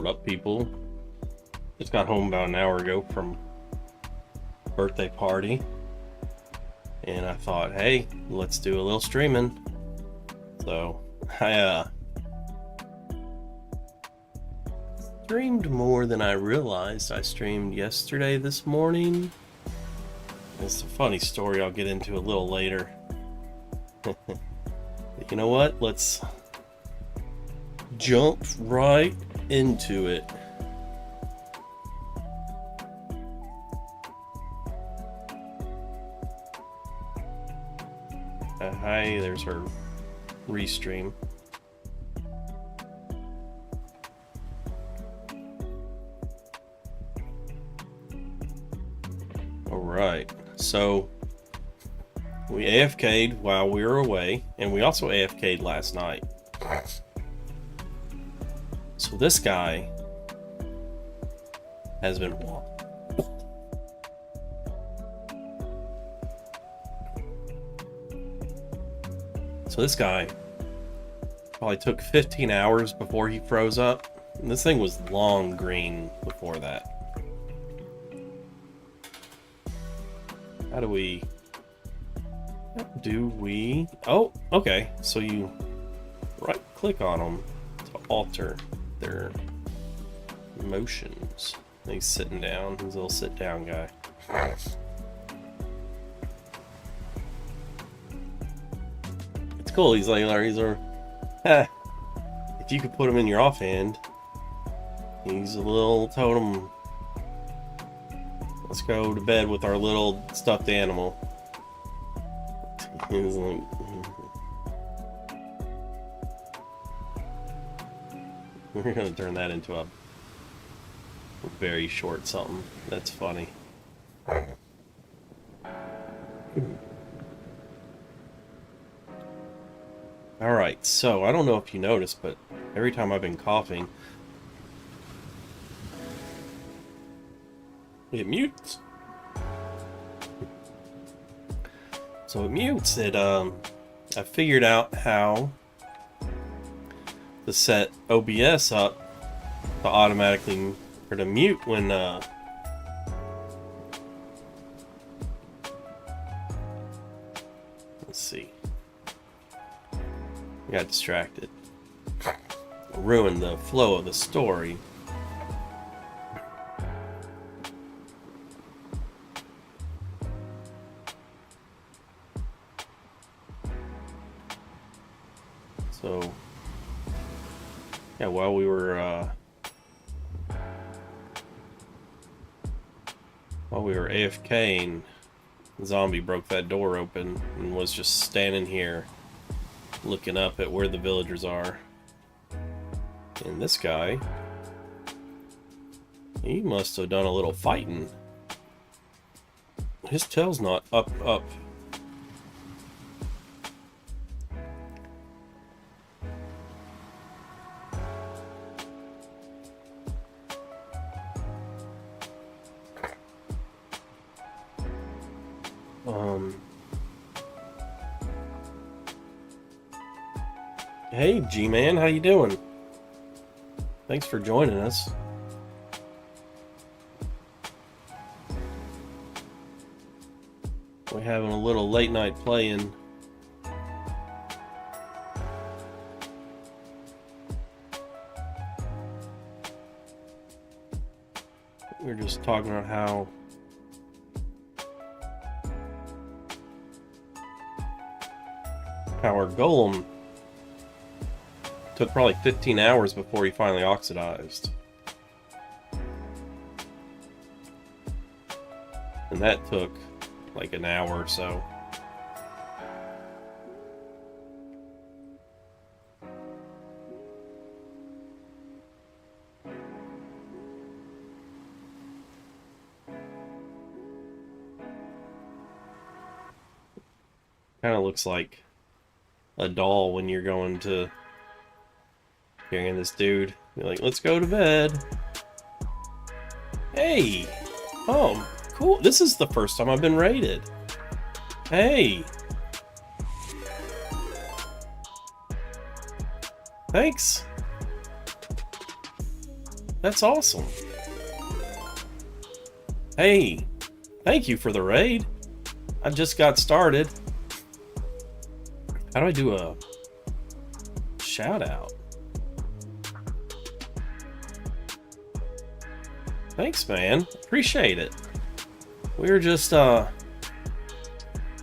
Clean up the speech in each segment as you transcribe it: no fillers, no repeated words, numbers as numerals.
What up, people? Just got home about an hour ago from a birthday party, and I thought, hey, let's do a little streaming. So I streamed more than I realized. I streamed yesterday, this morning. It's a funny story I'll get into a little later. You know what? Let's jump right into it. Hi, there's her Restream. Alright, so we AFK'd while we were away, and we also AFK'd last night. So this guy has been... So this guy probably took 15 hours before he froze up. And this thing was long green before that. How do we... Oh, okay. So you right click on them to alter their motions. He's sitting down. He's a little sit down guy. It's cool. He's like, if you could put him in your offhand, he's a little totem. Let's go to bed with our little stuffed animal. He's like, we're gonna turn that into a very short something. That's funny. Alright, so I don't know if you noticed, but every time I've been coughing, it mutes. So it mutes. I figured out how to set OBS up to automatically, or to mute when let's see. I got distracted. Ruined the flow of the story. So, yeah, while we were AFKing, the zombie broke that door open and was just standing here looking up at where the villagers are. And this guy, he must have done a little fighting. His tail's not up. Hey, G-Man, how you doing? Thanks for joining us. We're having a little late night playing. We're just talking about how our golem took probably 15 hours before he finally oxidized. And that took like an hour or so. Kind of looks like a doll when you're going to carrying this dude. You're like, let's go to bed. Hey! Oh, cool. This is the first time I've been raided. Hey! Thanks! That's awesome. Hey, thank you for the raid. I just got started. How do I do a shout out? Thanks, man. Appreciate it. We're just,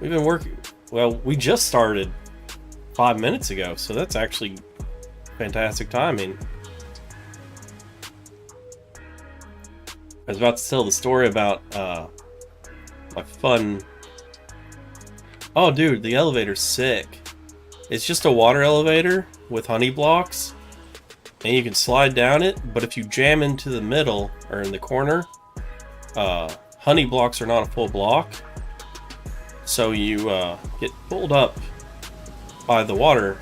we've been working, well, we just started 5 minutes ago, so that's actually fantastic timing. I was about to tell the story about, my fun... Oh, dude, the elevator's sick. It's just a water elevator with honey blocks, and you can slide down it, but if you jam into the middle, or in the corner, honey blocks are not a full block, so you get pulled up by the water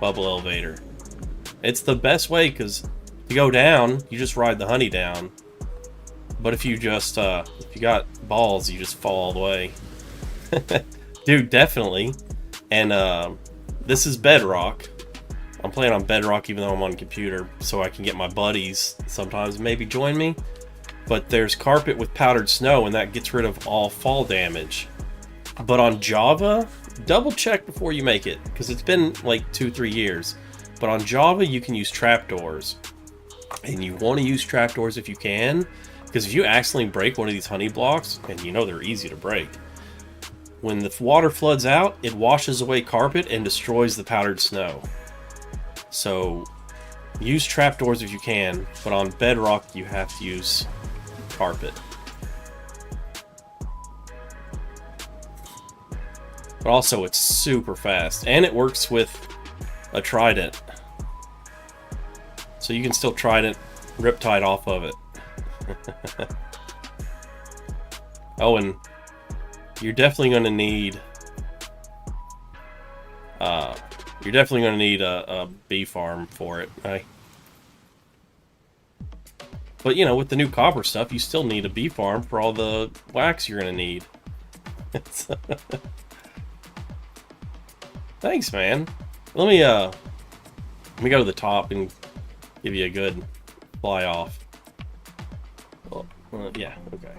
bubble elevator. It's the best way, because to go down, you just ride the honey down, but if you just if you got balls, you just fall all the way. Dude, definitely. And this is Bedrock. I'm playing on Bedrock even though I'm on computer, so I can get my buddies sometimes maybe join me. But there's carpet with powdered snow, and that gets rid of all fall damage. But on Java, double check before you make it, because it's been like 2-3 years. But on Java, you can use trapdoors. And you want to use trapdoors if you can, because if you accidentally break one of these honey blocks, and you know they're easy to break, when the water floods out, it washes away carpet and destroys the powdered snow. So use trapdoors if you can, but on Bedrock you have to use carpet. But also it's super fast, and it works with a trident. So you can still trident Riptide off of it. Oh, and you're definitely going to need a bee farm for it, right? But you know, with the new copper stuff, you still need a bee farm for all the wax you're going to need. Thanks, man. Let me go to the top and give you a good fly off. Well, yeah, okay.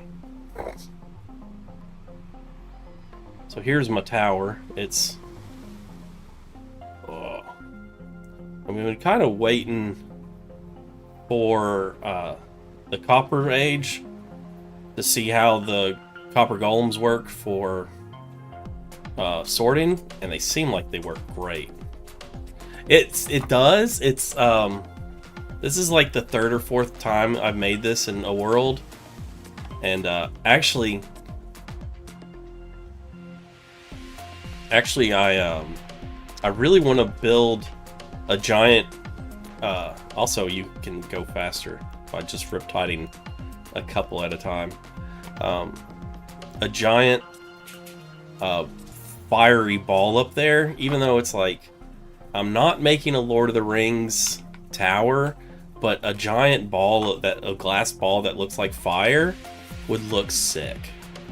So here's my tower. It's... Oh. I've been kind of waiting for the Copper Age to see how the Copper Golems work for sorting, and they seem like they work great. It does. It's this is like the 3rd or 4th time I've made this in a world, and actually I really want to build a giant. Also, you can go faster by just riptiding a couple at a time. A giant fiery ball up there, even though it's like, I'm not making a Lord of the Rings tower, but a giant ball, a glass ball that looks like fire would look sick.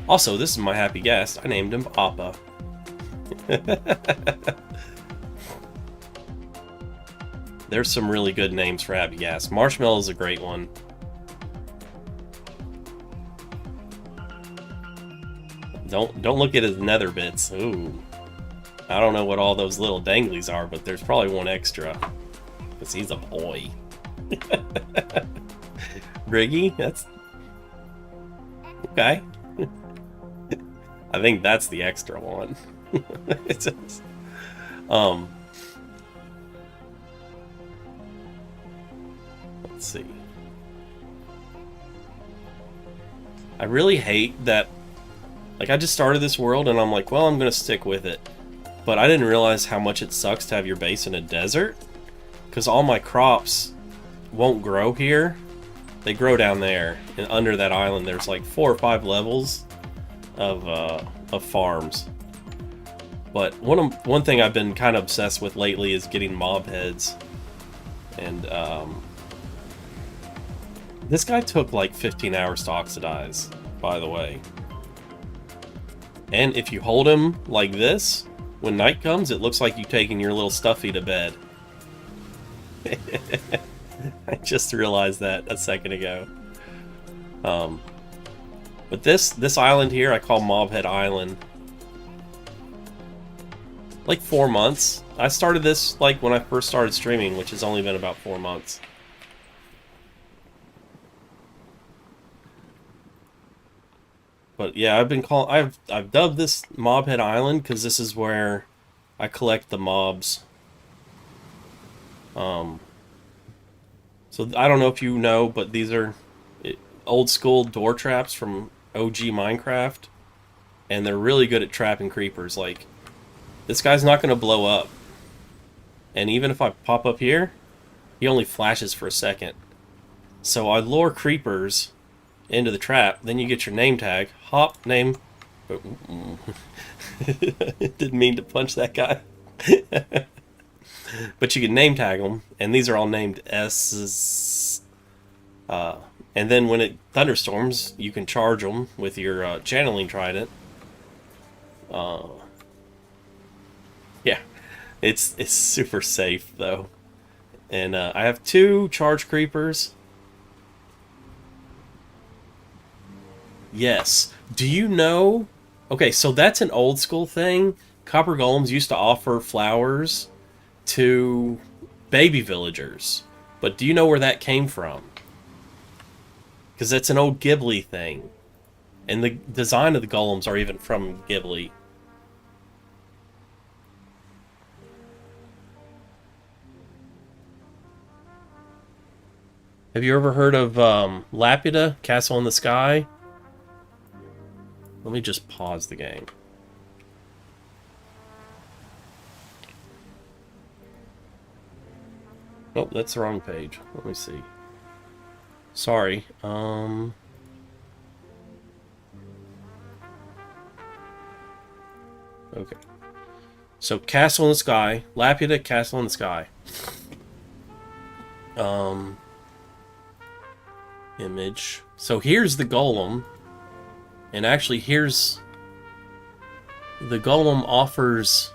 Also, this is my happy guest. I named him Appa. There's some really good names for happy guests. Marshmallow is a great one. Don't look at his nether bits. Ooh. I don't know what all those little danglies are, but there's probably one extra. Because he's a boy. Briggy? That's... Okay. I think that's the extra one. It's just, let's see. I really hate that, like, I just started this world and I'm like, well, I'm gonna stick with it. But I didn't realize how much it sucks to have your base in a desert, because all my crops won't grow here. They grow down there, and under that island there's like 4 or 5 levels of farms. But one thing I've been kind of obsessed with lately is getting mob heads. And this guy took like 15 hours to oxidize, by the way. And if you hold him like this, when night comes, it looks like you taking your little stuffy to bed. I just realized that a second ago. But this island here I call Mobhead Island. Like 4 months. I started this like when I first started streaming, which has only been about 4 months. But yeah, I've dubbed this Mobhead Island because this is where I collect the mobs. So I don't know if you know, but these are old school door traps from OG Minecraft, and they're really good at trapping creepers. Like, this guy's not going to blow up, and even if I pop up here, he only flashes for a second. So I lure creepers into the trap, then you get your name tag, hop, name. Didn't mean to punch that guy. But you can name tag them, and these are all named S's. And then when it thunderstorms, you can charge them with your channeling trident. Yeah, it's super safe though. And I have 2 charge creepers. Yes. Do you know? Okay, so that's an old school thing. Copper golems used to offer flowers to baby villagers. But do you know where that came from? Because that's an old Ghibli thing. And the design of the golems are even from Ghibli. Have you ever heard of Laputa, Castle in the Sky? Let me just pause the game. Oh, that's the wrong page. Let me see. Sorry. Okay. So, Castle in the Sky. Laputa, Castle in the Sky. Image. So here's the golem. And actually, here's... The golem offers...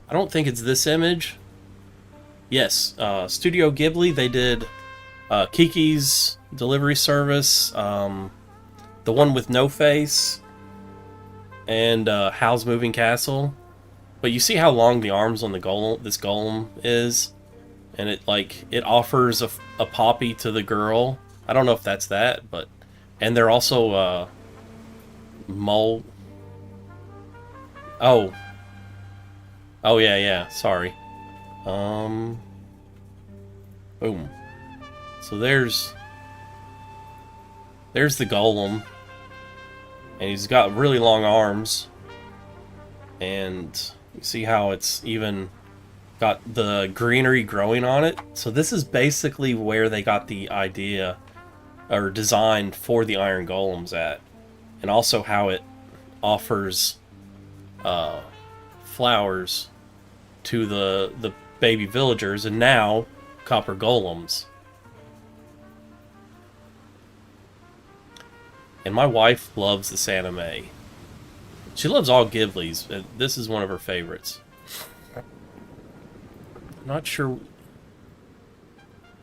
I don't think it's this image. Yes, Studio Ghibli, they did Kiki's Delivery Service, the one with no face, and Howl's Moving Castle. But you see how long the arms on the golem, this golem is? And it offers a poppy to the girl. I don't know if that's that, but... And they're also, Oh. Oh, yeah, sorry. Boom. So there's the golem. And he's got really long arms. And you see how it's even got the greenery growing on it? So this is basically where they got the idea or designed for the iron golems at. And also how it offers flowers to the baby villagers, and now copper golems. And my wife loves this anime. She loves all Ghibli's, and this is one of her favorites. I'm not sure.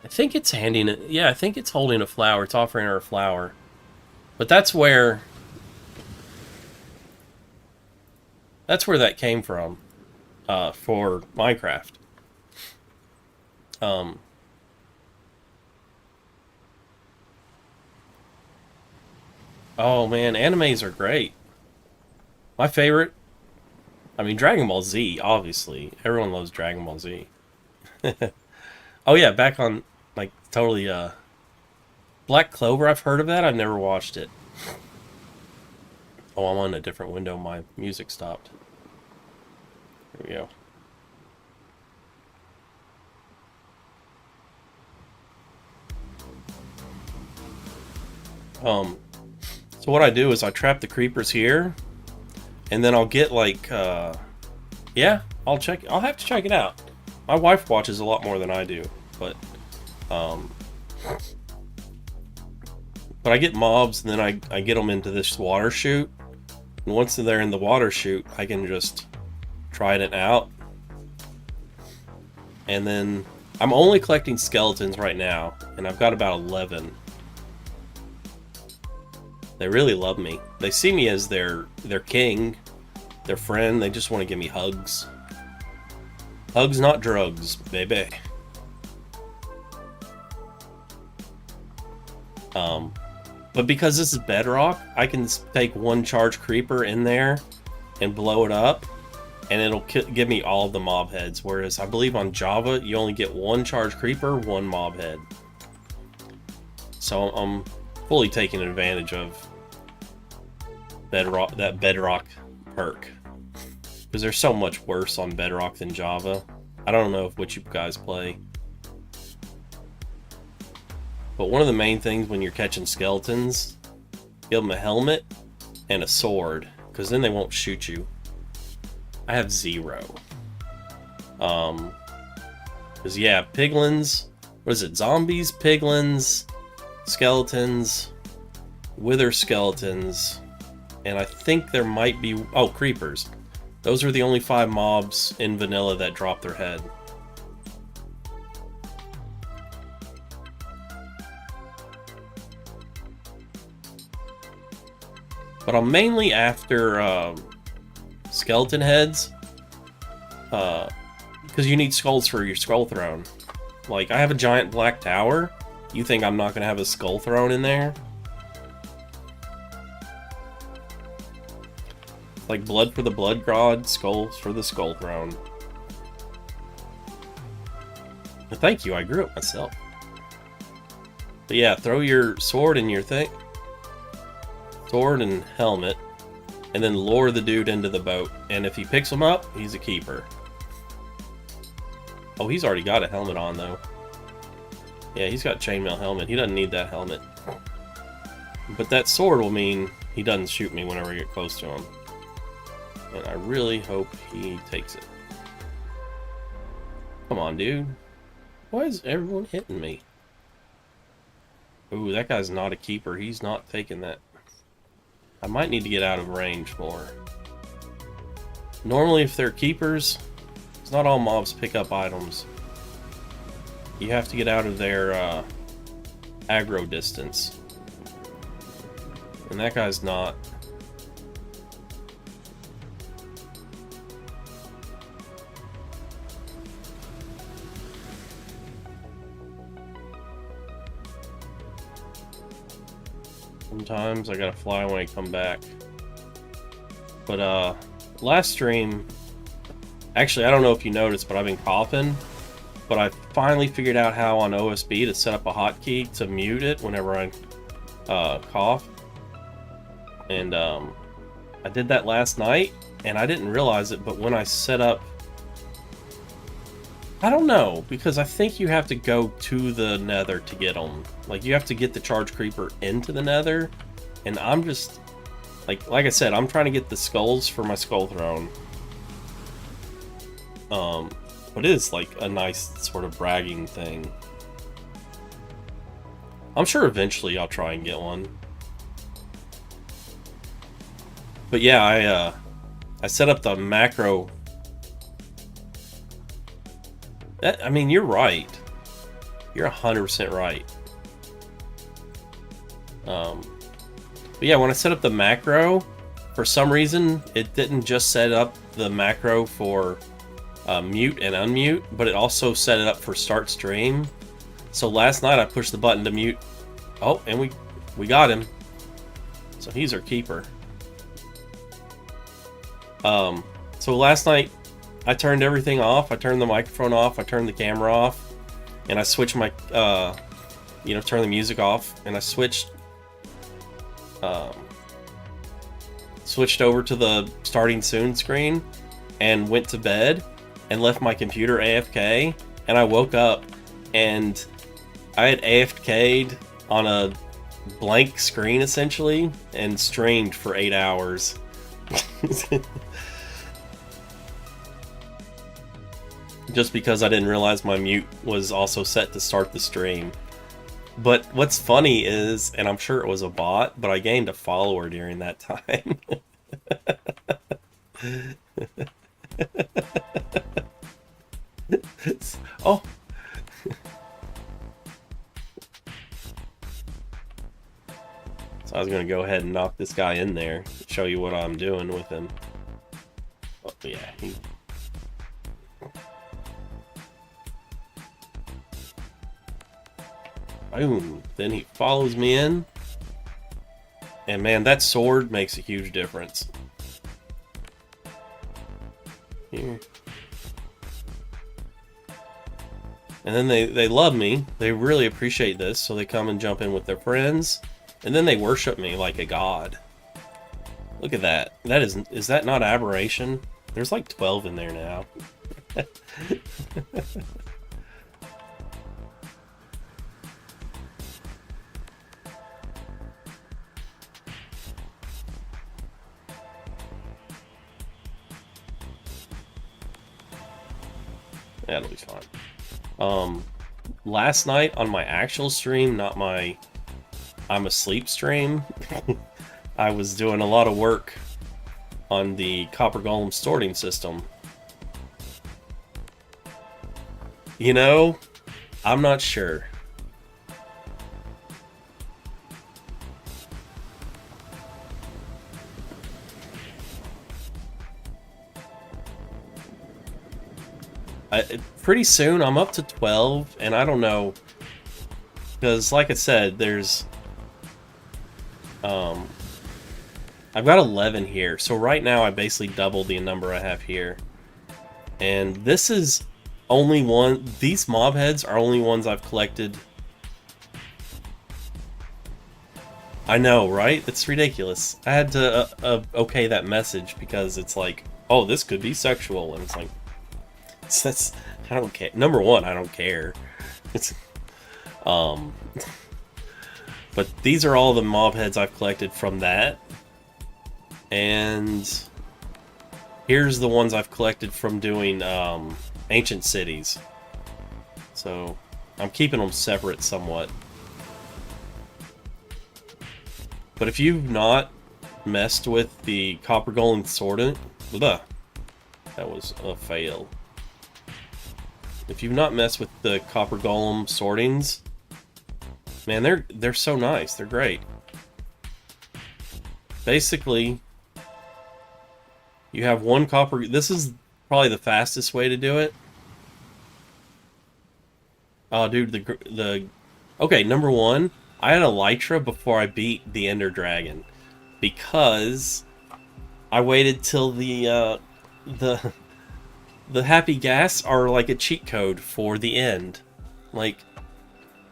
I think it's handing it. Yeah, I think it's holding a flower. It's offering her a flower. But that's where that came from. For Minecraft. Oh man, animes are great. My favorite, I mean, Dragon Ball Z, obviously. Everyone loves Dragon Ball Z. Oh yeah, back on, like, totally, Black Clover, I've heard of that. I've never watched it. Oh, I'm on a different window. My music stopped. Here we go. So what I do is I trap the creepers here, and then I'll get like, yeah, I'll have to check it out. My wife watches a lot more than I do, but I get mobs, and then I get them into this water chute, and once they're in the water chute, I can just try it out, and then I'm only collecting skeletons right now, and I've got about 11. They really love me. They see me as their king, their friend. They just want to give me hugs. Hugs, not drugs, baby. But because this is Bedrock, I can take one charge creeper in there and blow it up, and it'll give me all of the mob heads. Whereas I believe on Java, you only get one charge creeper, one mob head. So I'm fully taking advantage of Bedrock, that Bedrock perk, because they're so much worse on Bedrock than Java. I don't know what you guys play. But one of the main things when you're catching skeletons, give them a helmet and a sword, because then they won't shoot you. I have 0. Because yeah, piglins, what is it? Zombies, piglins, skeletons, wither skeletons, and I think there might be, oh, creepers. Those are the only 5 mobs in vanilla that drop their head. But I'm mainly after skeleton heads, because you need skulls for your skull throne. Like, I have a giant black tower. You think I'm not going to have a skull throne in there? Like, blood for the blood god, skulls for the skull throne. But thank you, I grew it myself. But yeah, throw your sword in your thing. Sword and helmet, and then lure the dude into the boat, and if he picks him up, he's a keeper. Oh, he's already got a helmet on though. Yeah, he's got chainmail helmet. He doesn't need that helmet. But that sword will mean he doesn't shoot me whenever I get close to him. And I really hope he takes it. Come on, dude. Why is everyone hitting me? Ooh, that guy's not a keeper. He's not taking that. I might need to get out of range more. Normally, if they're keepers, it's not all mobs pick up items. You have to get out of their aggro distance. And that guy's not. Sometimes I gotta fly when I come back. But last stream, actually I don't know if you noticed, but I've been coughing. But I finally figured out how on OSB to set up a hotkey to mute it whenever I cough. And I did that last night, and I didn't realize it, but when I set up, I don't know, because I think you have to go to the nether to get them. Like, you have to get the charge creeper into the nether, and I'm just, like I said, I'm trying to get the skulls for my skull throne. But it is like a nice sort of bragging thing. I'm sure eventually I'll try and get one. But yeah, I set up the macro. I mean, you're right. You're 100% right. But yeah, when I set up the macro, for some reason, it didn't just set up the macro for mute and unmute, but it also set it up for start stream. So last night I pushed the button to mute. Oh, and we got him. So he's our keeper. So last night I turned everything off. I turned the microphone off. I turned the camera off, and I switched my, turn the music off, and I switched over to the starting soon screen, and went to bed, and left my computer AFK. And I woke up, and I had AFK'd on a blank screen essentially, and streamed for 8 hours. Just because I didn't realize my mute was also set to start the stream. But what's funny is, and I'm sure it was a bot, but I gained a follower during that time. Oh, gonna go ahead and knock this guy in there, show you what I'm doing with him. Oh yeah, boom. Then he follows me in. And man, that sword makes a huge difference. Here. And then they love me. They really appreciate this, so they come and jump in with their friends. And then they worship me like a god. Look at that. Is that not aberration? There's like 12 in there now. That'll be fine. Last night on my actual stream, not my I'm asleep stream, I was doing a lot of work on the Copper Golem sorting system. You know, I'm not sure. Pretty soon I'm up to 12, and I don't know, because like I said, there's I've got 11 here, so right now I basically doubled the number I have here. And this is only one, these mob heads are only ones I've collected. I know, right? It's ridiculous. I had to okay that message because it's like, oh, this could be sexual, and it's like, that's, I don't care. Number one, I don't care. It's but these are all the mob heads I've collected from that. And here's the ones I've collected from doing ancient cities. So I'm keeping them separate somewhat. But if you've not messed with the Copper Golem sorting, that was a fail. If you've not messed with the Copper Golem sortings, man, they're so nice. They're great. Basically, you have one copper. This is probably the fastest way to do it. Oh, dude, okay, number one, I had Elytra before I beat the Ender Dragon because I waited till the happy gas are like a cheat code for the end. Like,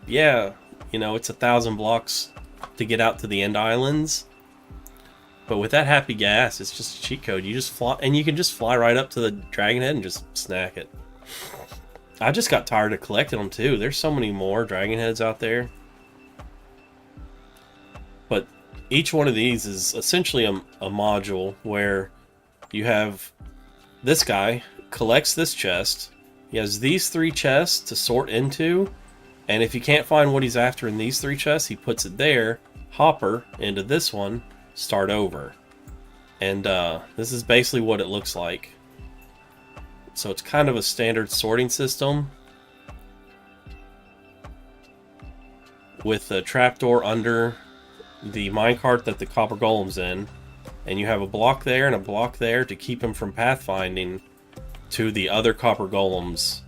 yeah, you know, it's 1,000 blocks to get out to the end islands. But with that happy gas, it's just a cheat code. You just fly, and you can just fly right up to the dragon head and just snack it. I just got tired of collecting them too. There's so many more dragon heads out there. But each one of these is essentially a module where you have this guy collects this chest. He has these 3 chests to sort into, and if you can't find what he's after in these 3 chests, he puts it there, hopper into this one, start over. And this is basically what it looks like. So it's kind of a standard sorting system with a trapdoor under the minecart that the Copper Golem's in, and you have a block there and a block there to keep him from pathfinding to the other Copper Golem's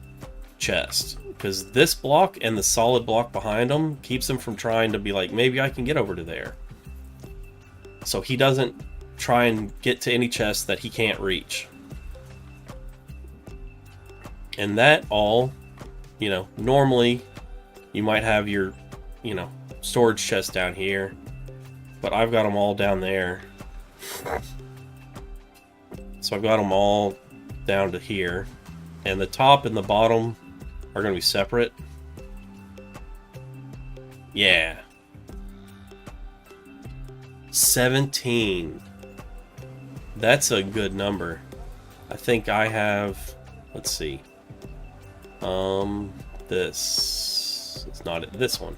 chest, because this block and the solid block behind him keeps him from trying to be like, maybe I can get over to there. So he doesn't try and get to any chest that he can't reach. And that all, you know, normally you might have your, you know, storage chest down here, but I've got them all down there. So I've got them all down to here, and the top and the bottom are going to be separate. Yeah. 17. That's a good number. I think I have, let's see. This is not it. This one.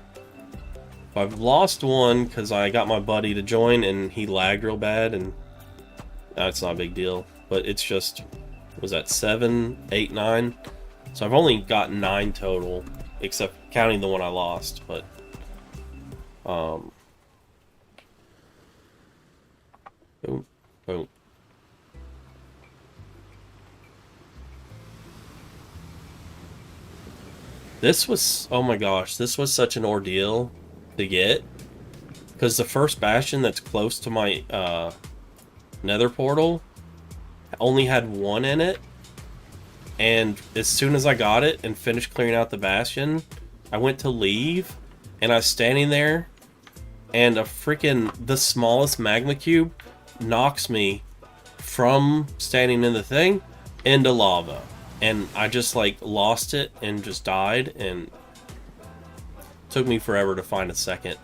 I've lost one because I got my buddy to join and he lagged real bad, and that's not a big deal. But it's just, was that 7, 8, 9? So I've only got 9 total, except counting the one I lost. But Boom, boom. This was, oh my gosh, this was such an ordeal to get. Because the first bastion that's close to my nether portal only had one in it. And as soon as I got it and finished clearing out the bastion, I went to leave. And I was standing there. And the smallest magma cube knocks me from standing in the thing into lava. And I just like lost it and just died, and it took me forever to find a second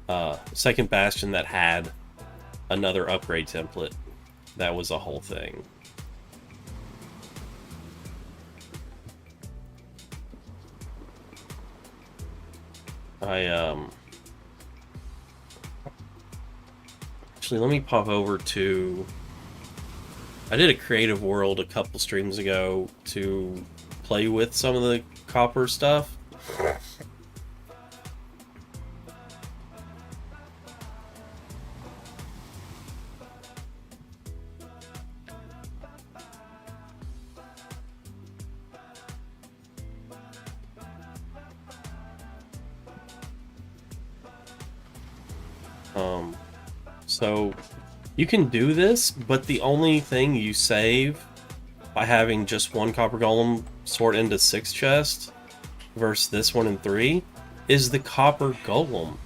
bastion that had another upgrade template. That was a whole thing. Actually, let me pop over to... I did a creative world a couple streams ago to play with some of the copper stuff. So you can do this, but the only thing you save by having just one copper golem sort into 6 chests versus this one in 3 is the copper golem,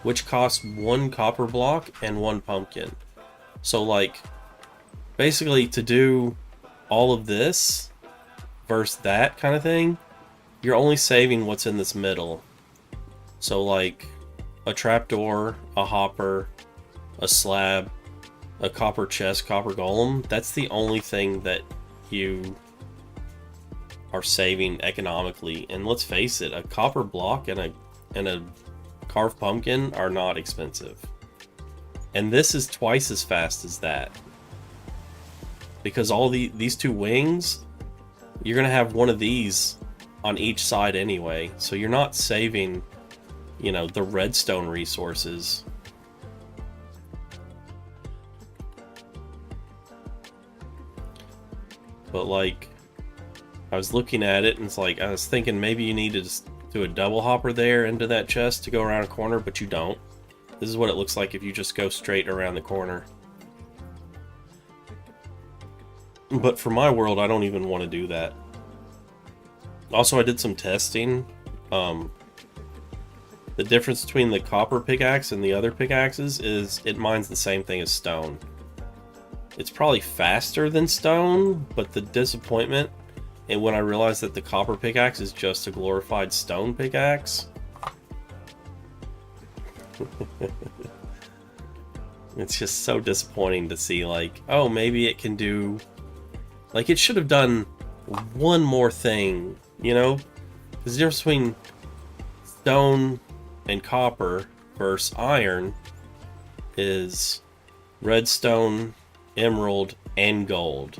which costs 1 copper block and 1 pumpkin. So like, basically to do all of this versus that kind of thing, you're only saving what's in this middle. So like a trapdoor, a hopper, a slab, a copper chest, copper golem, that's the only thing that you are saving economically. And let's face it, a copper block and a carved pumpkin are not expensive. And this is twice as fast as that. Because all these 2 wings, you're gonna have one of these on each side anyway. So you're not saving, you know, the redstone resources. But like, I was looking at it and it's like, I was thinking maybe you need to just do a double hopper there into that chest to go around a corner, but you don't. This is what it looks like if you just go straight around the corner. But for my world, I don't even want to do that. Also, I did some testing. The difference between the copper pickaxe and the other pickaxes is it mines the same thing as stone. It's probably faster than stone, but the disappointment, and when I realized that the copper pickaxe is just a glorified stone pickaxe, it's just so disappointing to see, like, oh, maybe it can do, like, it should have done one more thing, you know? Because the difference between stone and copper versus iron is redstone, emerald, and gold.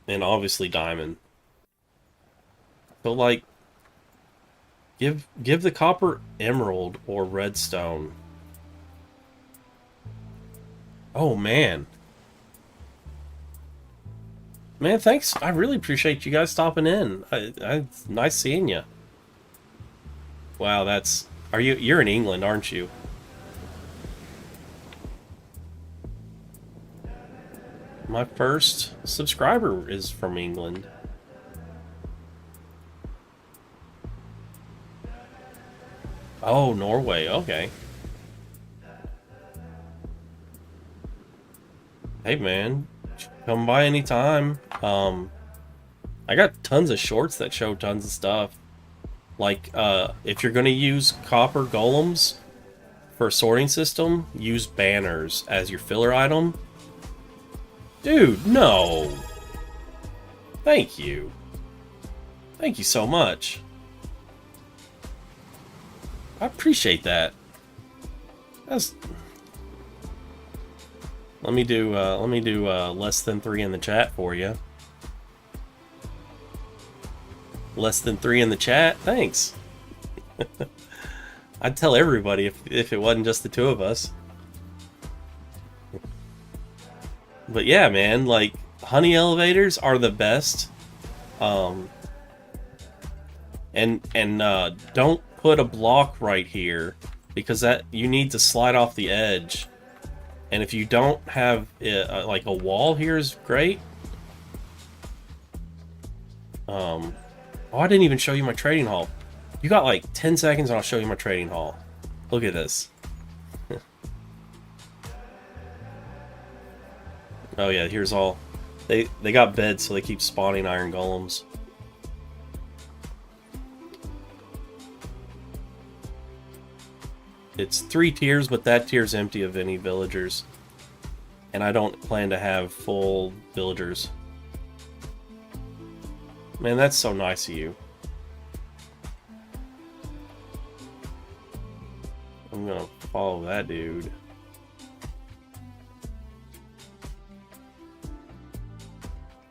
And obviously diamond. So like, give the copper emerald or redstone. Oh man. Man, thanks. I really appreciate you guys stopping in. It's nice seeing you. Wow, that's... You're in England, aren't you? My first subscriber is from England. Oh, Norway. Okay. Hey, man. Come by anytime. I got tons of shorts that show tons of stuff. Like, if you're going to use copper golems for a sorting system, use banners as your filler item. Dude, no. Thank you. Thank you so much. I appreciate that. That's... Let me do less than 3 in the chat for you. Less than 3 in the chat? Thanks. I'd tell everybody if it wasn't just the 2 of us. But yeah, man, like honey elevators are the best. Um, and don't put a block right here because that you need to slide off the edge. And if you don't have like a wall here is great. Oh, I didn't even show you my trading hall. You got like 10 seconds and I'll show you my trading hall. Look at this. Oh yeah, here's all. They got beds, so they keep spawning iron golems. It's 3 tiers, but that tier's empty of any villagers. And I don't plan to have full villagers. Man, that's so nice of you. I'm gonna follow that dude.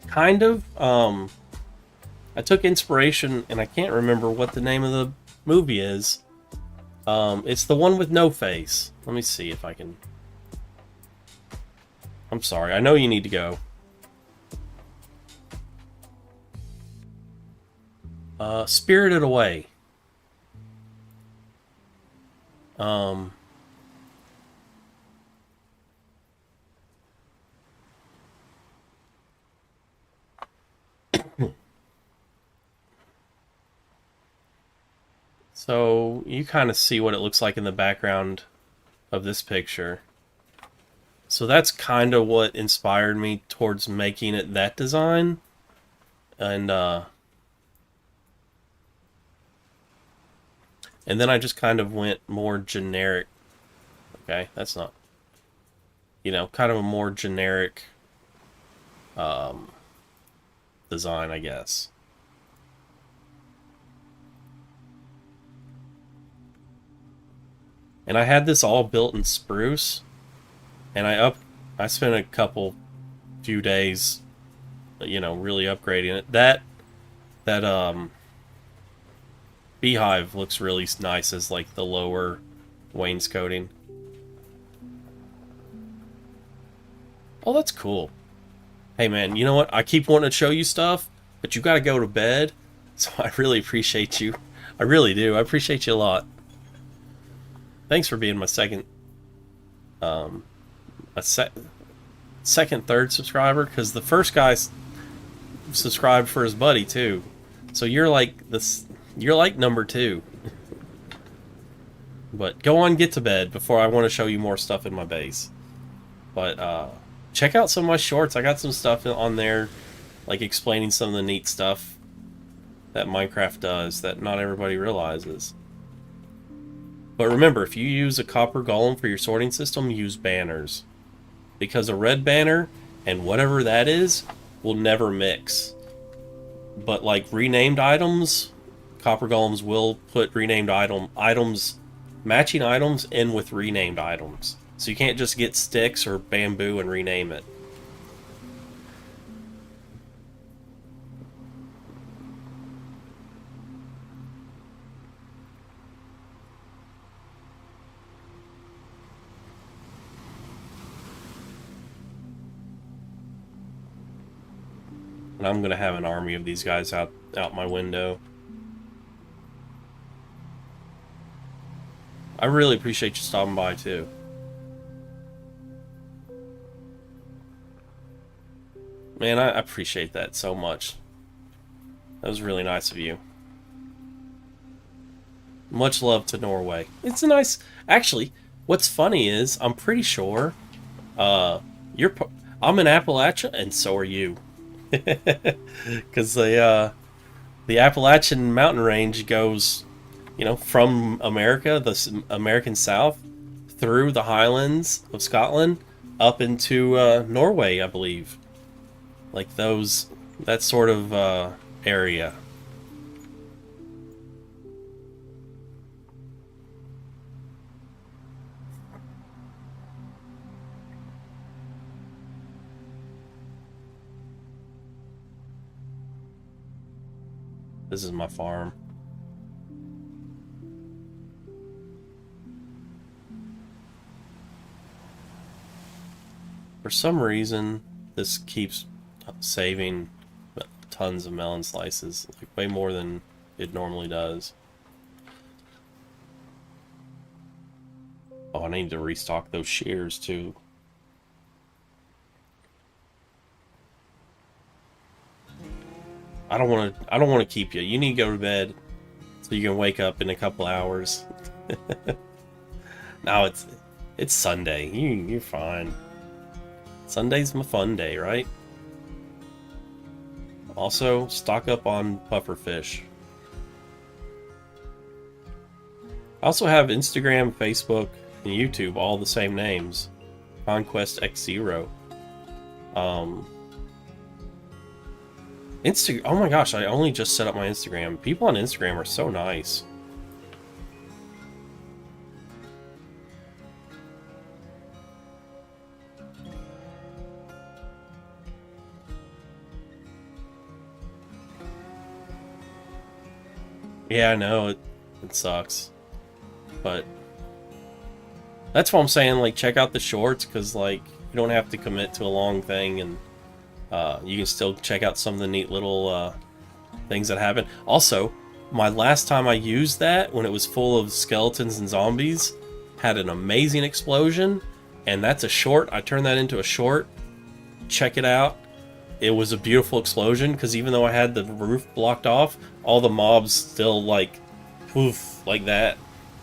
Kind of. I took inspiration, and I can't remember what the name of the movie is. It's the one with no face. Let me see if I can... I'm sorry, I know you need to go. Spirited Away. So you kind of see what it looks like in the background of this picture. So that's kind of what inspired me towards making it that design. And then I just kind of went more generic. Okay, that's not... You know, kind of a more generic design, I guess. And I had this all built in spruce, and I spent a few days, you know, really upgrading it. That beehive looks really nice as like the lower wainscoting. Oh, that's cool. Hey man, you know what? I keep wanting to show you stuff, but you gotta go to bed. So I really appreciate you. I really do. I appreciate you a lot. Thanks for being my second, third subscriber, because the first guy subscribed for his buddy too. So you're like this. You're like number 2. But go on, get to bed before I want to show you more stuff in my base. But check out some of my shorts. I got some stuff on there, like explaining some of the neat stuff that Minecraft does that not everybody realizes. But remember, if you use a copper golem for your sorting system, use banners. Because a red banner and whatever that is will never mix. But like renamed items, copper golems will put renamed items, matching items in with renamed items. So you can't just get sticks or bamboo and rename it. And I'm gonna have an army of these guys out my window. I really appreciate you stopping by too. Man, I appreciate that so much. That was really nice of you. Much love to Norway. It's a nice... Actually, what's funny is, I'm pretty sure, I'm in Appalachia, and so are you. Because the Appalachian mountain range goes, you know, from America, the American South, through the Highlands of Scotland, up into Norway, I believe. Like that sort of area. This is my farm. For some reason, this keeps saving tons of melon slices, like way more than it normally does. Oh, I need to restock those shears too. I don't want to keep you. You need to go to bed so you can wake up in a couple hours. No, it's Sunday. You're fine. Sunday's my fun day, right? Also, stock up on pufferfish. I also have Instagram, Facebook, and YouTube, all the same names. Conquest X0. Oh my gosh, I only just set up my Instagram. People on Instagram are so nice. Yeah, I know, it sucks. But that's what I'm saying, like, check out the shorts, because, like, you don't have to commit to a long thing, and you can still check out some of the neat little things that happen. Also, my last time I used that, when it was full of skeletons and zombies, had an amazing explosion, and that's a short. I turned that into a short. Check it out. It was a beautiful explosion, because even though I had the roof blocked off, all the mobs still, like, poof, like that.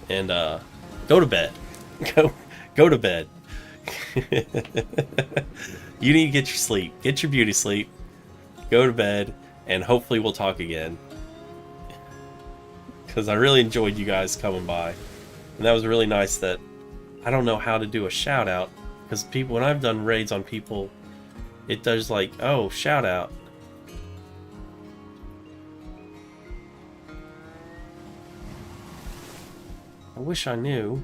And go to bed. Go to bed. You need to get your sleep. Get your beauty sleep. Go to bed, and hopefully we'll talk again. Because I really enjoyed you guys coming by. And that was really nice that I don't know how to do a shout out. Because people, when I've done raids on people, it does like, oh, shout out. I wish I knew.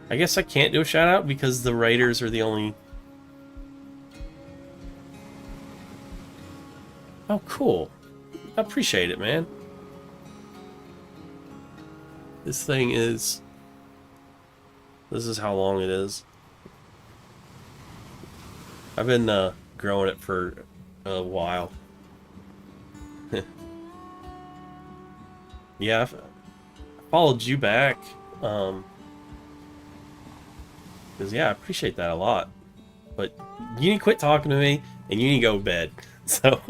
I guess I can't do a shout out because the raiders are the only... Oh, cool. I appreciate it, man. This thing is... This is how long it is. I've been growing it for a while. Yeah, I followed you back. Because, yeah, I appreciate that a lot. But you need to quit talking to me, and you need to go to bed. So,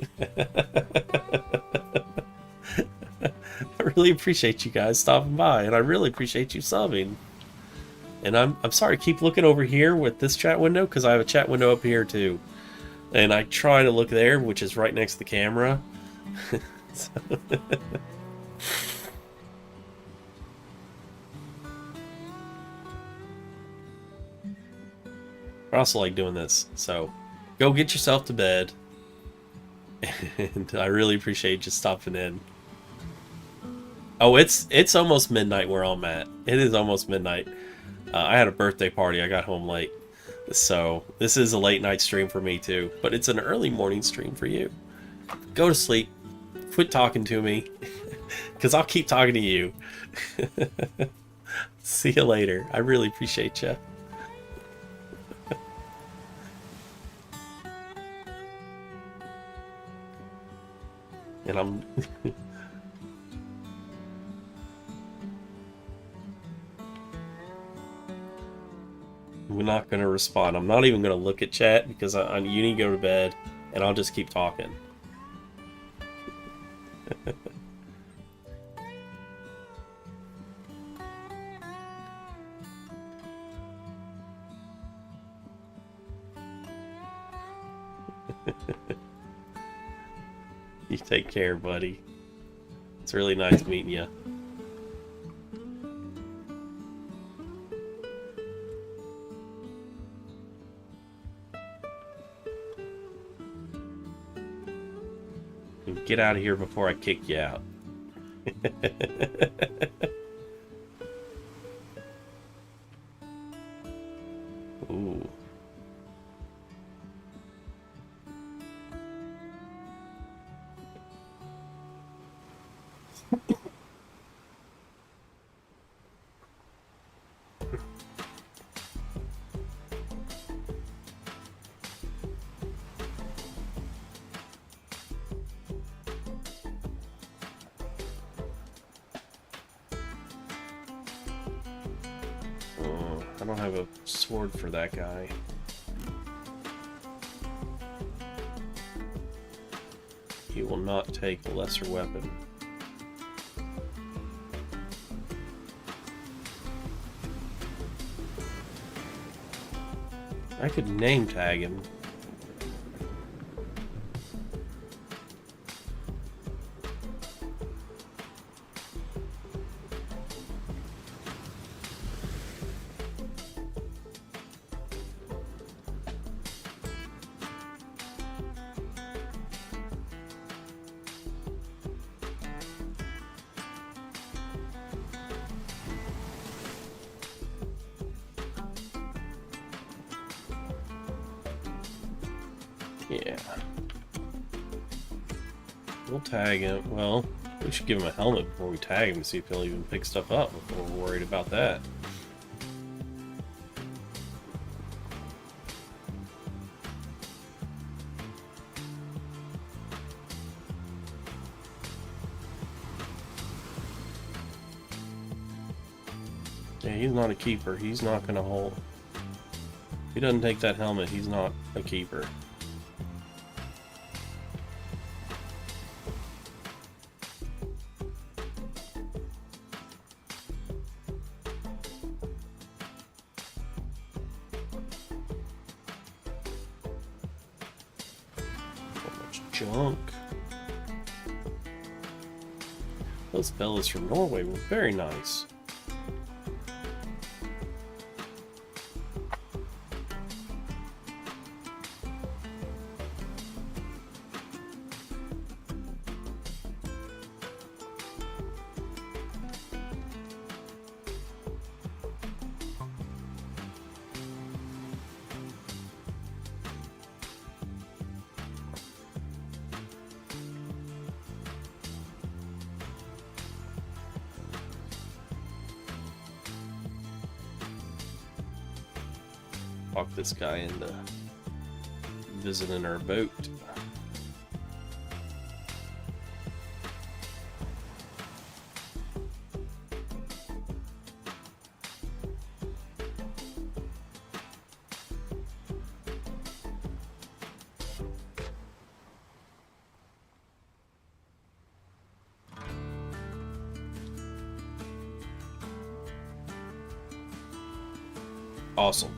I really appreciate you guys stopping by, and I really appreciate you subbing. And I'm sorry, keep looking over here with this chat window, because I have a chat window up here too. And I try to look there, which is right next to the camera. So I also like doing this, so go get yourself to bed. And I really appreciate you stopping in. Oh, it's almost midnight where I'm at. It is almost midnight. I had a birthday party. I got home late. So this is a late night stream for me too. But it's an early morning stream for you. Go to sleep. Quit talking to me. Because I'll keep talking to you. See you later. I really appreciate you. And I'm... I'm not going to respond. I'm not even going to look at chat because you need to go to bed, and I'll just keep talking. You take care, buddy. It's really nice meeting you. Get out of here before I kick you out. Ooh. I don't have a sword for that guy. He will not take a lesser weapon. I could name tag him. Yeah. We'll tag him. Well, we should give him a helmet before we tag him to see if he'll even pick stuff up before we're worried about that. Yeah, he's not a keeper. He's not going to hold. If he doesn't take that helmet, he's not a keeper. Junk. Those fellas from Norway were very nice. Talk this guy into visiting our boat. Awesome.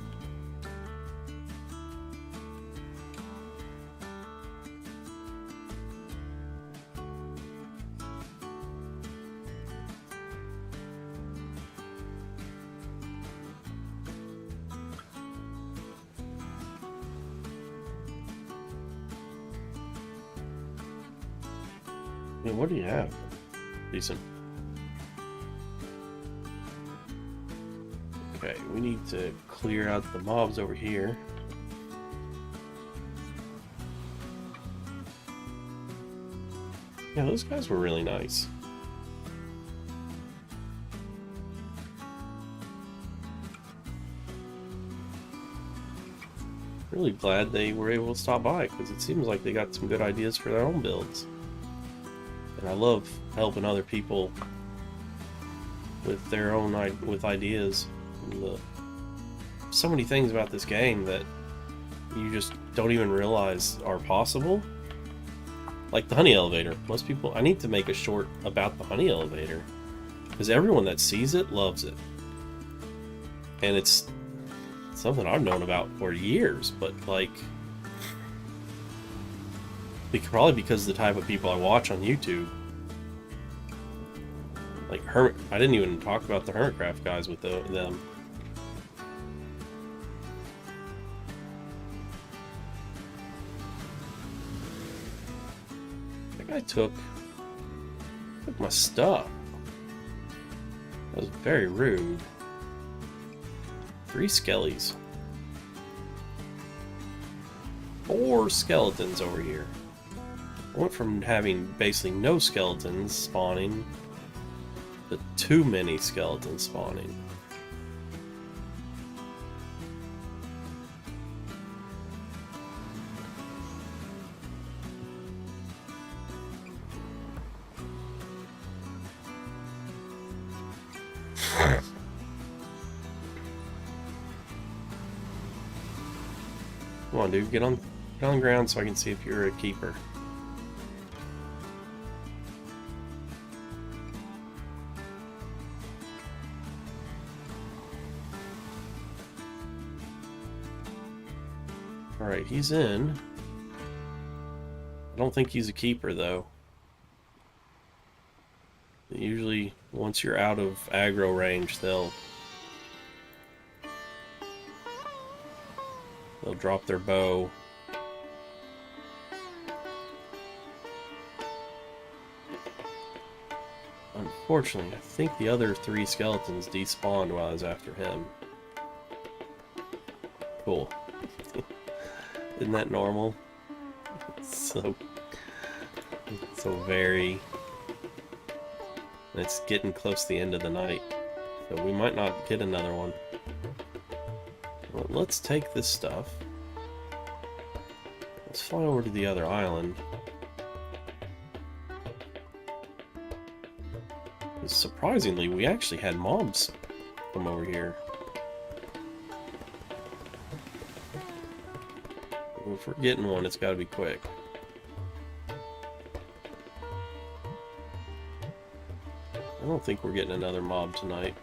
Yeah, what do you have? Decent. Okay, we need to clear out the mobs over here. Yeah, those guys were really nice. Really glad they were able to stop by, because it seems like they got some good ideas for their own builds. And I love helping other people with their own ideas. So many things about this game that you just don't even realize are possible. Like the honey elevator. Most people, I need to make a short about the honey elevator, because everyone that sees it loves it. And it's something I've known about for years, but like, probably because of the type of people I watch on YouTube. Like Hermit, I didn't even talk about the Hermitcraft guys with them. That guy took my stuff. That was very rude. 3 skellies. 4 skeletons over here. I went from having basically no skeletons spawning to too many skeletons spawning. Come on, dude, get on the ground so I can see if you're a keeper. Alright, he's in. I don't think he's a keeper, though. Usually, once you're out of aggro range, they'll drop their bow. Unfortunately, I think the other 3 skeletons despawned while I was after him. Cool. Isn't that normal? So very... It's getting close to the end of the night, so we might not get another one. Well, let's take this stuff. Let's fly over to the other island. Surprisingly, we actually had mobs come over here. If we're getting one, it's got to be quick. I don't think we're getting another mob tonight.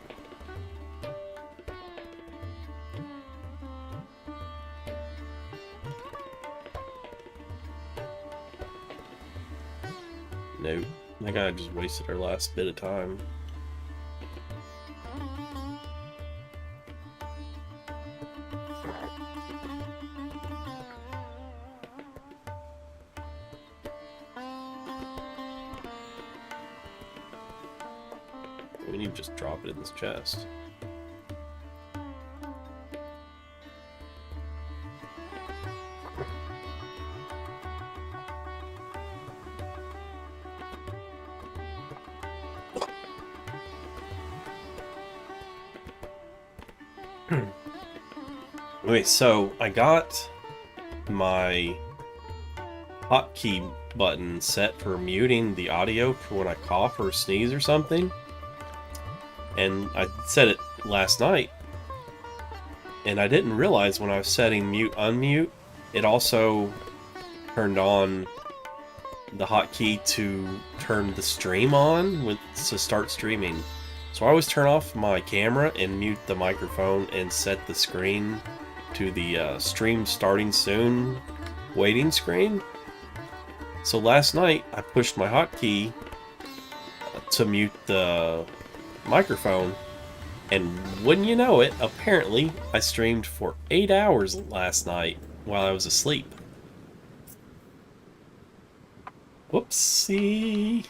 Nope. That guy just wasted our last bit of time. We need to just drop it in this chest. Okay, so I got my hotkey button set for muting the audio for when I cough or sneeze or something. And I set it last night, and I didn't realize when I was setting mute unmute, it also turned on the hotkey to turn the stream on to start streaming. So I always turn off my camera and mute the microphone and set the screen to the stream starting soon waiting screen. So last night I pushed my hotkey to mute the microphone, and wouldn't you know it, apparently I streamed for 8 hours last night while I was asleep. Whoopsie.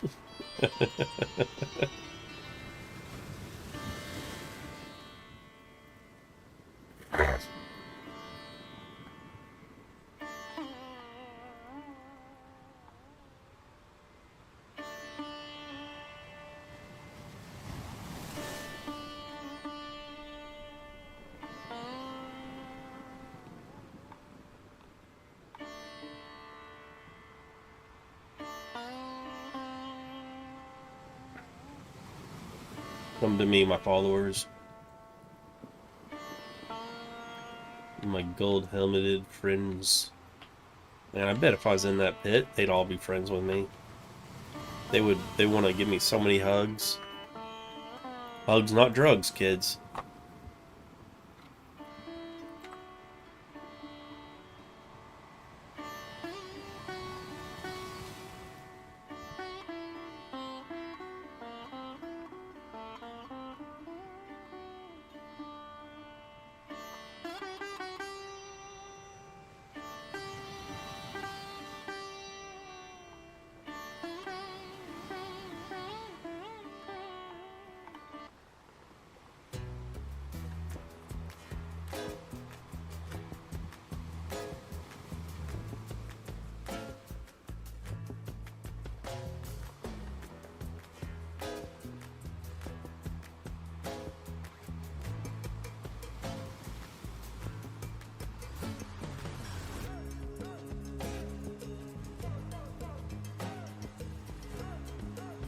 Come to me, my followers. My gold-helmeted friends. Man, I bet if I was in that pit, they'd all be friends with me. They want to give me so many hugs. Hugs, not drugs, kids.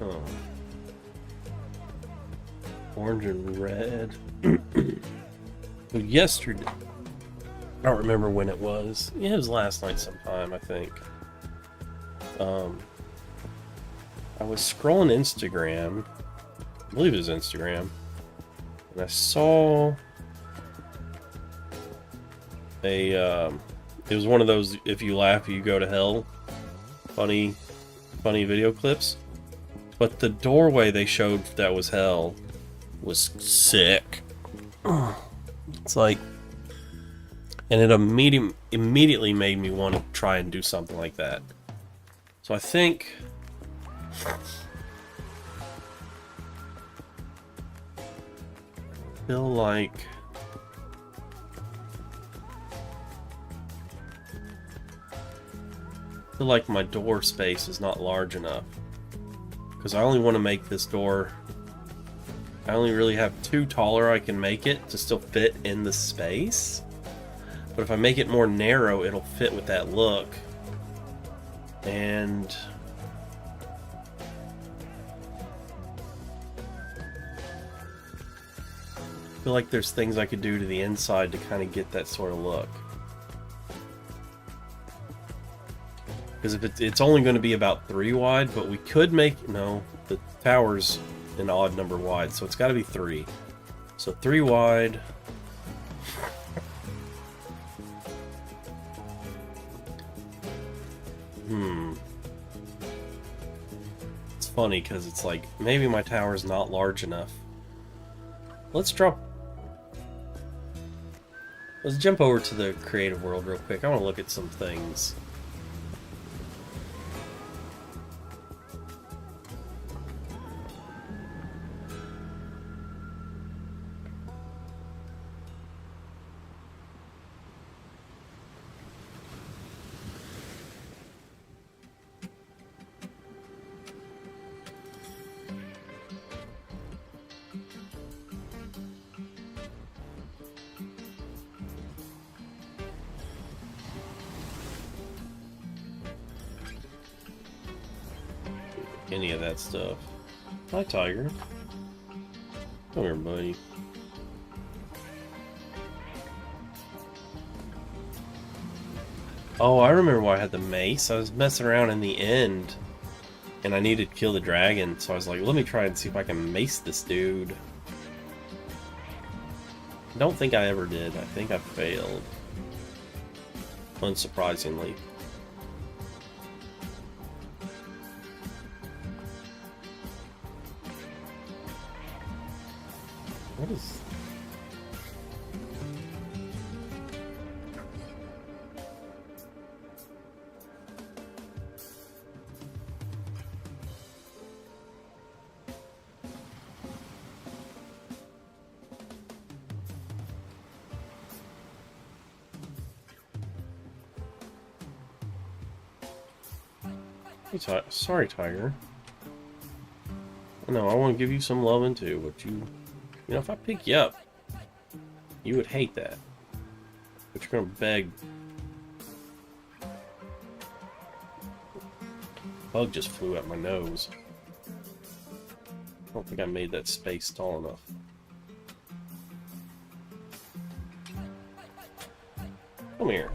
Oh. Orange and red. So yesterday, I don't remember when it was. Yeah, it was last night sometime, I think. I was scrolling Instagram. I believe it was Instagram. And I saw it was one of those if you laugh you go to hell funny video clips. But the doorway they showed that was hell was sick. It's like, and it immediately made me want to try and do something like that. So I think feel like my door space is not large enough, because I only want to make this door, I only really have two taller I can make it to still fit in the space. But if I make it more narrow, it'll fit with that look. And I feel like there's things I could do to the inside to kind of get that sort of look. Because if it's only going to be about 3 wide, but we could make, no, the tower's an odd number wide, so it's got to be 3. So 3 wide. It's funny because it's like, maybe my tower's not large enough. Let's jump over to the creative world real quick. I want to look at some things. Any of that stuff. Hi, Tiger. Come here, buddy. Oh, I remember why I had the mace. I was messing around in the end, and I needed to kill the dragon, so I was like, let me try and see if I can mace this dude. I don't think I ever did. I think I failed. Unsurprisingly. What is... Hey, sorry, Tiger. No, I want to give you some loving too, but you know, if I pick you up, you would hate that. But you're gonna beg. Bug just flew at my nose. I don't think I made that space tall enough. Come here.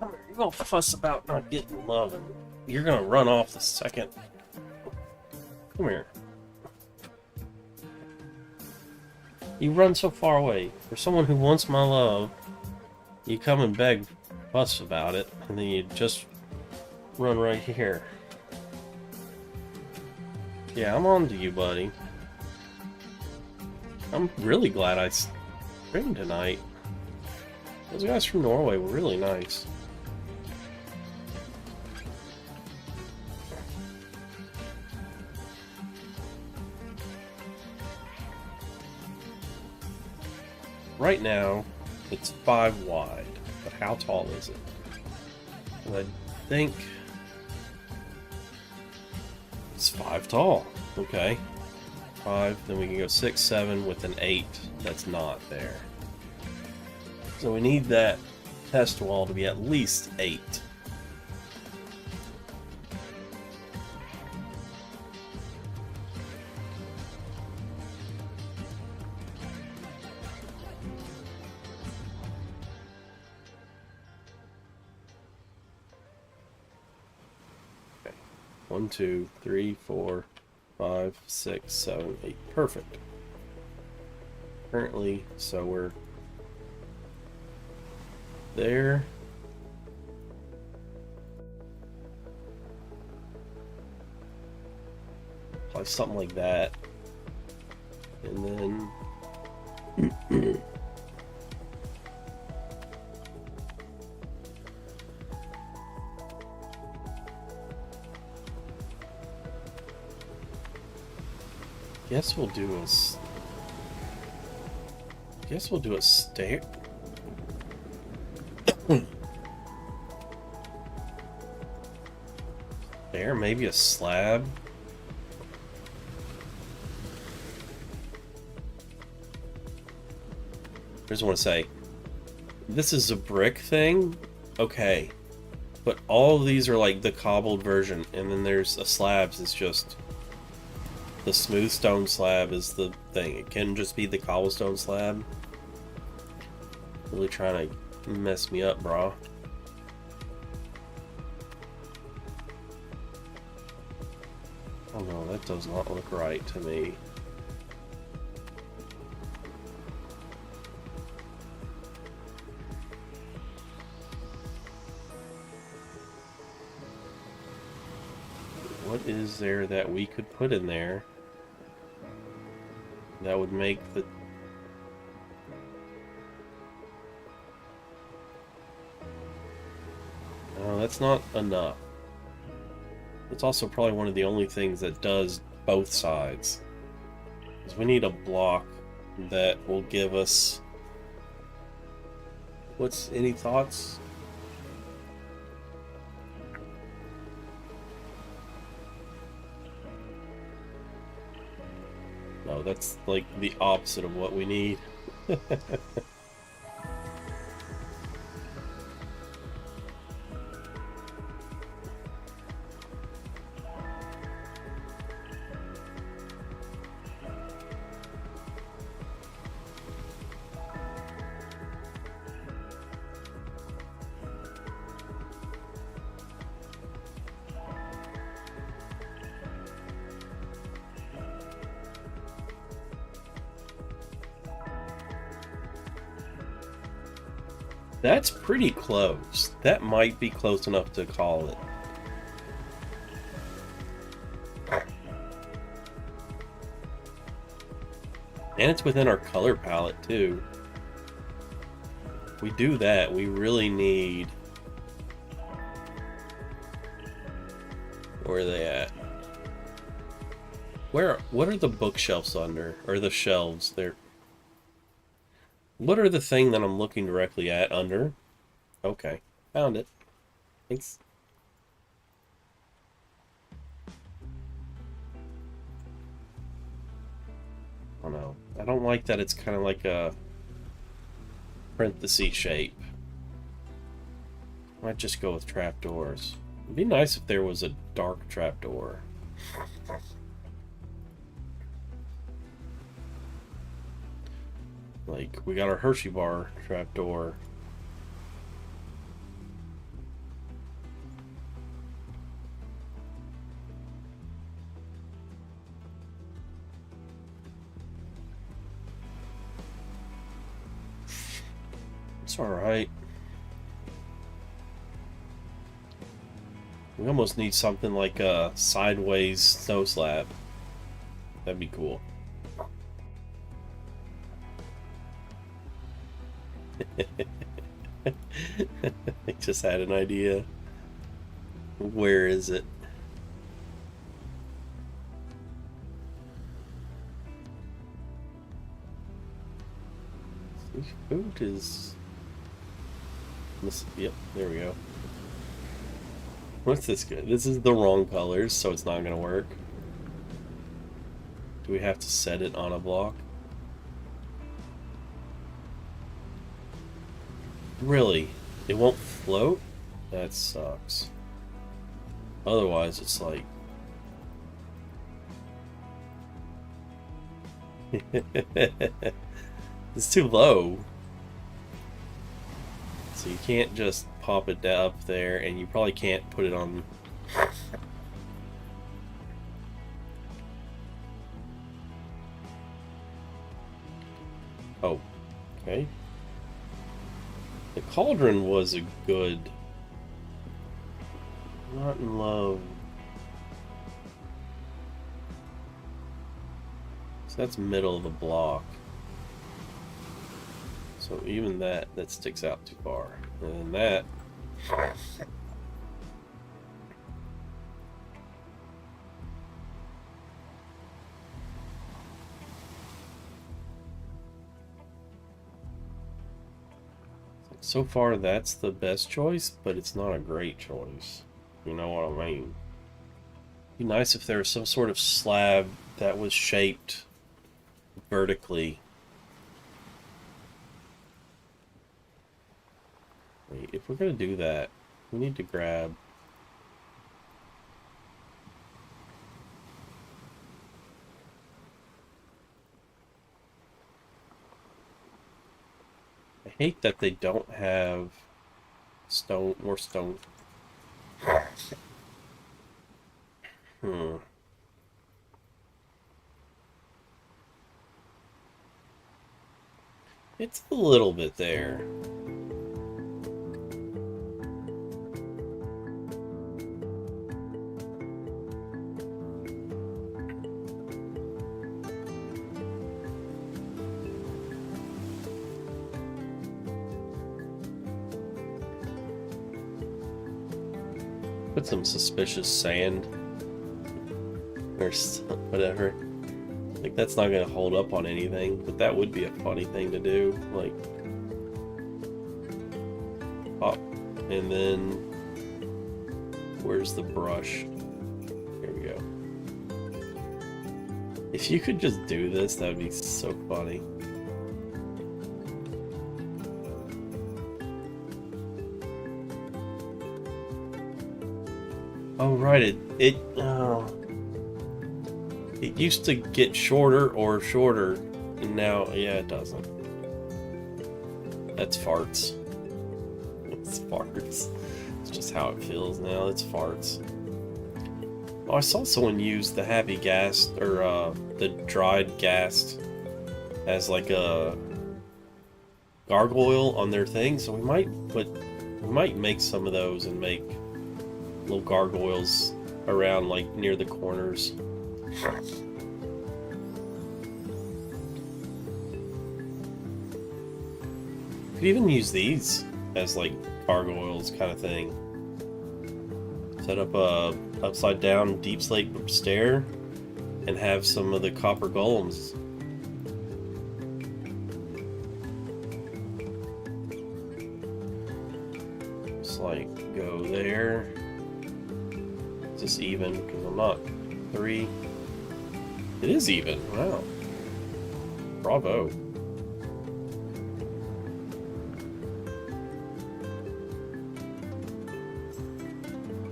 Come here. You're gonna fuss about not getting love, and you're gonna run off the second. Come here. You run so far away. For someone who wants my love, you come and beg fuss about it, and then you just run right here. Yeah, I'm on to you, buddy. I'm really glad I streamed tonight. Those guys from Norway were really nice. Right now, it's 5 wide, but how tall is it? And I think it's 5 tall. Okay. 5, then we can go 6, 7 with an 8 that's not there. So we need that test wall to be at least 8. 1, 2, 3, 4, 5, 6, 7, 8. Perfect. Currently, so we're there. Probably something like that. And then guess we'll do a stair. There, maybe a slab. I just want to say, this is a brick thing, okay, but all of these are like the cobbled version, and then there's a slabs. It's just the smooth stone slab is the thing. It can just be the cobblestone slab. Really trying to mess me up, brah. Oh no, that does not look right to me. What is there that we could put in there that would make the... No, that's not enough. It's also probably one of the only things that does both sides. Because we need a block that will give us... Any thoughts? No, that's like the opposite of what we need. That's pretty close. That might be close enough to call it. And it's within our color palette, too. If we do that, we really need... Where are they at? What are the bookshelves under? Or the shelves? They're... What are the thing that I'm looking directly at under? Okay, found it. Thanks. Oh no, I don't like that it's kind of like a parenthesis shape. Might just go with trapdoors. It'd be nice if there was a dark trapdoor. Like, we got our Hershey bar trapdoor. It's alright. We almost need something like a sideways snow slab. That'd be cool. I just had an idea. Where is it? Food is... Yep, there we go. What's this good? This is the wrong colors, so it's not going to work. Do we have to set it on a block? Really? It won't float? That sucks. Otherwise, it's like... It's too low. So you can't just pop it up there, and you probably can't put it on... Oh, okay. The cauldron was a good... Not in love. So that's middle of the block. So even that sticks out too far. And then that... So far, that's the best choice, but it's not a great choice. You know what I mean? It'd be nice if there was some sort of slab that was shaped vertically. Wait, if we're gonna do that, we need to grab... I hate that they don't have more stone. It's a little bit there. Put some suspicious sand or whatever. Like, that's not gonna hold up on anything, but that would be a funny thing to do. Like, pop, and then where's the brush? Here we go. If you could just do this, that would be so funny. Oh right, it used to get shorter or shorter, and now, yeah, it doesn't. That's farts. It's farts. It's just how it feels now. It's farts. Oh, I saw someone use the happy gas, or the dried gas, as like a gargoyle on their thing. So we might make some of those and make little gargoyles around, like, near the corners. Could even use these as like gargoyles kind of thing. Set up a upside down deep slate stair and have some of the copper golems. Just like go there. Is this even? Because I'm not 3. It is even. Wow. Bravo.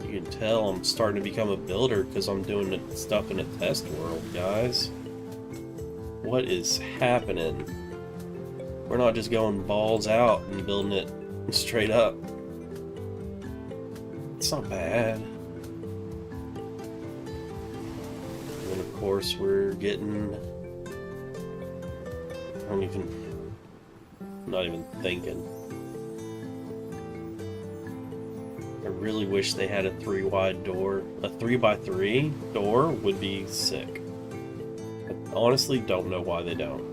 You can tell I'm starting to become a builder because I'm doing the stuff in a test world, guys. What is happening? We're not just going balls out and building it straight up. It's not bad. And of course we're getting... I'm not even thinking. I really wish they had a 3-wide door. A 3x3 door would be sick. I honestly don't know why they don't.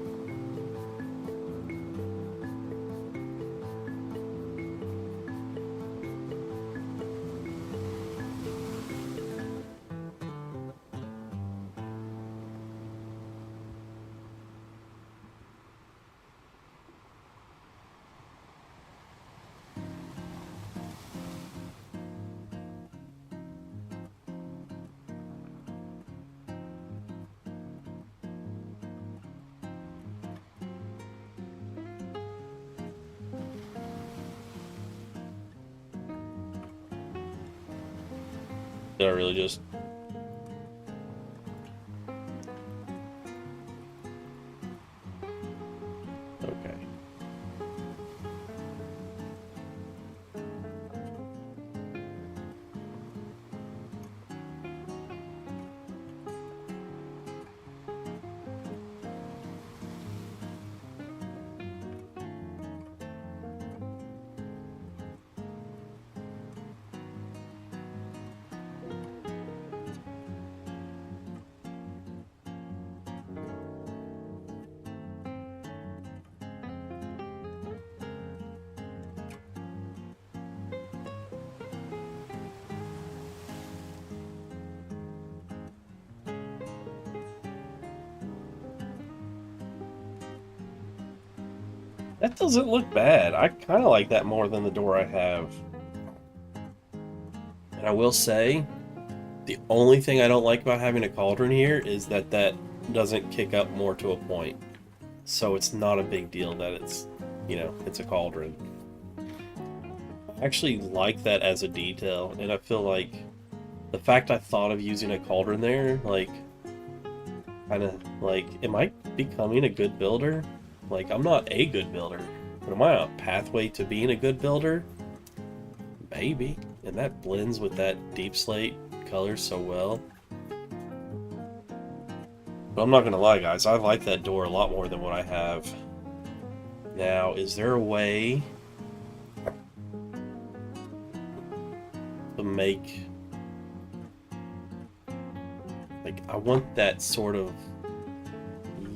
Did I really just... Okay. That doesn't look bad. I kind of like that more than the door I have. And I will say, the only thing I don't like about having a cauldron here is that that doesn't kick up more to a point. So it's not a big deal that it's, you know, it's a cauldron. I actually like that as a detail, and I feel like the fact I thought of using a cauldron there, like, kind of, like, am I becoming a good builder? Like, I'm not a good builder, but am I on a pathway to being a good builder? Maybe. And that blends with that deep slate color so well. But I'm not gonna lie, guys, I like that door a lot more than what I have. Now, is there a way to make... Like, I want that sort of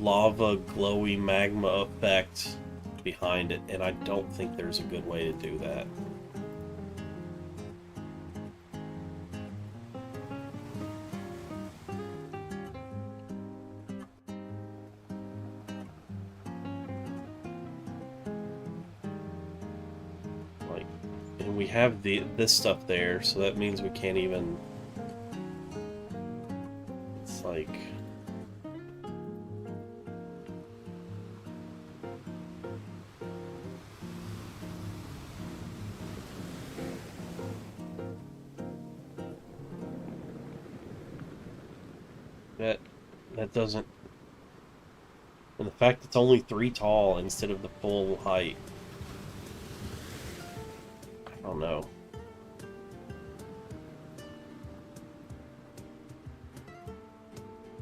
lava, glowy magma effect behind it, and I don't think there's a good way to do that. Like, and we have this stuff there, so that means we can't even... It's like... That doesn't... And the fact it's only 3 tall instead of the full height. I don't know.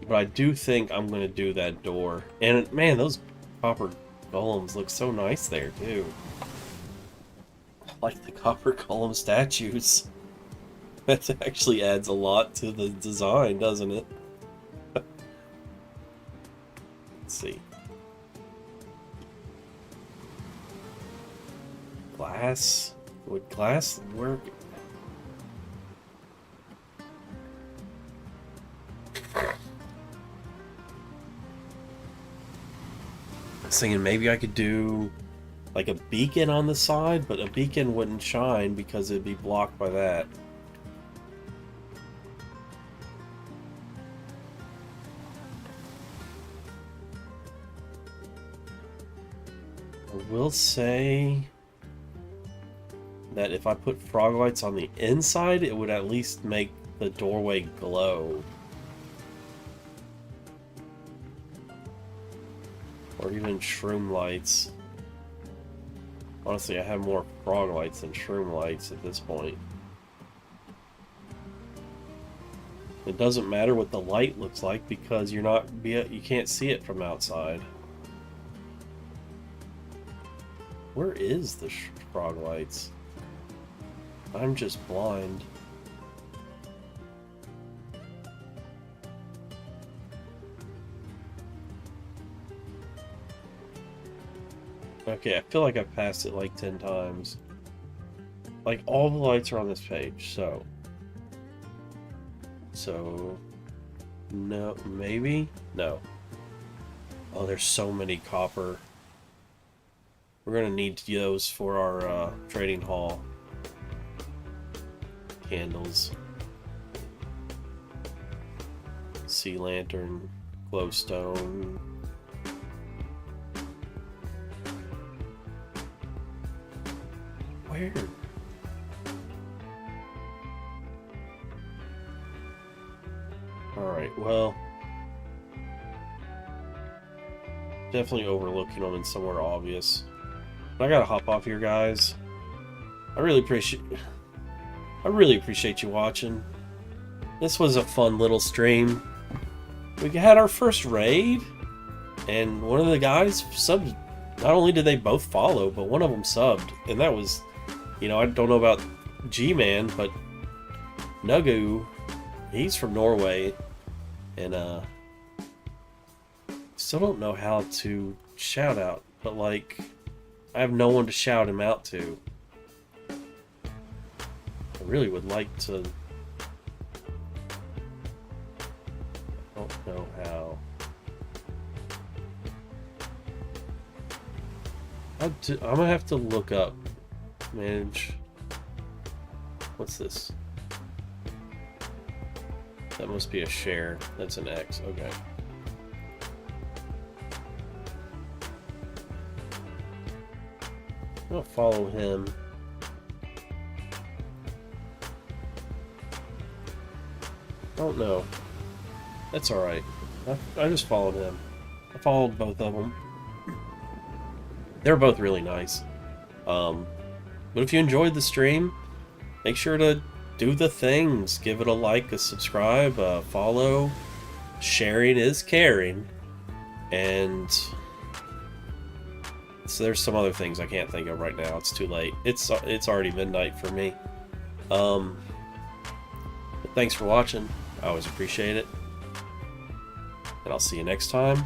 But I do think I'm going to do that door. And man, those copper golems look so nice there too. I like the copper golem statues. That actually adds a lot to the design, doesn't it? Let's see. Glass? Would glass work? I was thinking maybe I could do like a beacon on the side, but a beacon wouldn't shine because it'd be blocked by that. I will say that if I put frog lights on the inside, it would at least make the doorway glow. Or even shroom lights. Honestly, I have more frog lights than shroom lights at this point. It doesn't matter what the light looks like because you can't see it from outside. Where is the frog lights? I'm just blind. Okay, I feel like I've passed it like 10 times. Like, all the lights are on this page, so... No, maybe? No. Oh, there's so many copper. We're gonna need those for our trading hall. Candles. Sea lantern. Glowstone. Where? Alright, well... Definitely overlooking them in somewhere obvious. But I gotta hop off here, guys. I really appreciate you watching. This was a fun little stream. We had our first raid, and one of the guys subbed. Not only did they both follow, but one of them subbed, and that was, you know, I don't know about G-Man, but Nugu, he's from Norway, and still don't know how to shout out, but like, I have no one to shout him out to. I really would like to. I don't know how. I'm gonna have to look up. Manage. What's this? That must be a share. That's an X. Okay. I'll follow him. Oh no. That's alright. I just followed him. I followed both of them. They're both really nice. But if you enjoyed the stream, make sure to do the things. Give it a like, a subscribe, a follow. Sharing is caring. And so there's some other things I can't think of right now. It's too late. It's already midnight for me. But thanks for watching. I always appreciate it. And I'll see you next time.